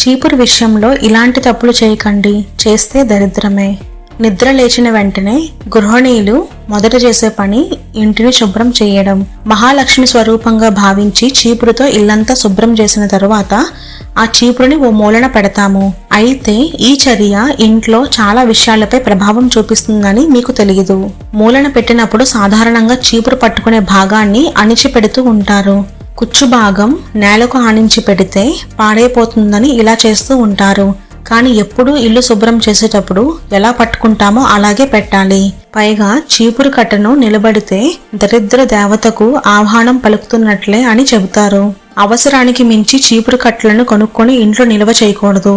చీపురు విషయంలో ఇలాంటి తప్పులు చేయకండి, చేస్తే దరిద్రమే. నిద్ర లేచిన వెంటనే గృహిణీలు మొదట చేసే పని ఇంటిని శుభ్రం చేయడం. మహాలక్ష్మి స్వరూపంగా భావించి చీపురుతో ఇల్లంతా శుభ్రం చేసిన తరువాత ఆ చీపురుని ఓ మూలన పెడతాము. అయితే ఈ చర్య ఇంట్లో చాలా విషయాలపై ప్రభావం చూపిస్తుందని మీకు తెలియదు. మూలన పెట్టినప్పుడు సాధారణంగా చీపురు పట్టుకునే భాగాన్ని అణిచిపెడుతూ ఉంటారు. కుచ్చు భాగం నేలకు ఆనించి పెడితే పాడైపోతుందని ఇలా చేస్తూ ఉంటారు. కానీ ఎప్పుడూ ఇల్లు శుభ్రం చేసేటప్పుడు ఎలా పట్టుకుంటామో అలాగే పెట్టాలి. పైగా చీపురు కట్టను నిలబడితే దరిద్ర దేవతకు ఆహ్వానం పలుకుతున్నట్లే అని చెబుతారు. అవసరానికి మించి చీపురు కట్టలను కొనుక్కొని ఇంట్లో నిల్వ చేయకూడదు.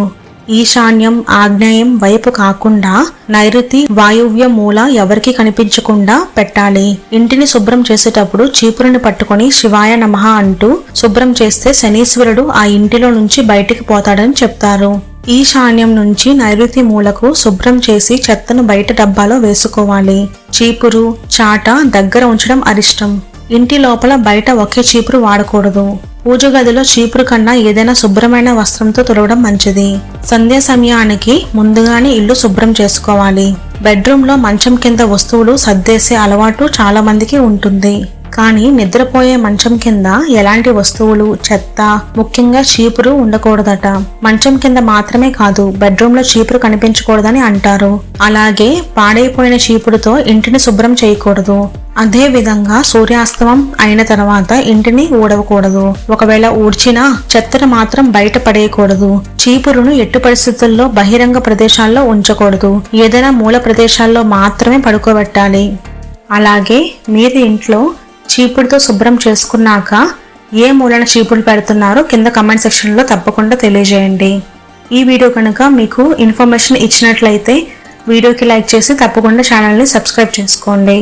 ఈశాన్యం, ఆగ్నేయం వైపు కాకుండా నైరుతి, వాయువ్య మూల ఎవరికి కనిపించకుండా పెట్టాలి. ఇంటిని శుభ్రం చేసేటప్పుడు చీపురుని పట్టుకొని శివాయ నమః అంటూ శుభ్రం చేస్తే శనీశ్వరుడు ఆ ఇంటిలో నుంచి బయటికి పోతాడని చెప్తారు. ఈశాన్యం నుంచి నైరుతి మూలకు శుభ్రం చేసి చెత్తను బయట డబ్బాలో వేసుకోవాలి. చీపురు, చాట దగ్గర ఉంచడం అరిష్టం. ఇంటి లోపల బయట ఒకే చీపురు వాడకూడదు. పూజ గదిలో చీపురు కన్నా ఏదైనా శుభ్రమైన వస్త్రంతో తుడవడం మంచిది. సంధ్యా సమయానికి ముందుగానే ఇల్లు శుభ్రం చేసుకోవాలి. బెడ్రూమ్లో మంచం కింద వస్తువులు సర్దేసే అలవాటు చాలా మందికి ఉంటుంది. కానీ నిద్రపోయే మంచం కింద ఎలాంటి వస్తువులు, చెత్త, ముఖ్యంగా చీపురు ఉండకూడదట. మంచం కింద మాత్రమే కాదు, బెడ్రూమ్ లో చీపురు కనిపించకూడదని అంటారు. అలాగే పాడైపోయిన చీపురుతో ఇంటిని శుభ్రం చేయకూడదు. అదే విధంగా సూర్యాస్తమం అయిన తర్వాత ఇంటిని ఊడవకూడదు. ఒకవేళ ఊడ్చినా చెత్తను మాత్రం బయట పడేయకూడదు. చీపురును ఎట్టి పరిస్థితుల్లో బహిరంగ ప్రదేశాల్లో ఉంచకూడదు. ఏదైనా మూల ప్రదేశాల్లో మాత్రమే పడుకోబెట్టాలి. అలాగే మీరు ఇంట్లో చీపురుతో శుభ్రం చేసుకున్నాక ఏ మూలన చీపురు పెడుతున్నారో కింద కమెంట్ సెక్షన్లో తప్పకుండా తెలియజేయండి. ఈ వీడియో కనుక మీకు ఇన్ఫర్మేషన్ ఇచ్చినట్లయితే వీడియోకి లైక్ చేసి తప్పకుండా ఛానల్ని సబ్స్క్రైబ్ చేసుకోండి.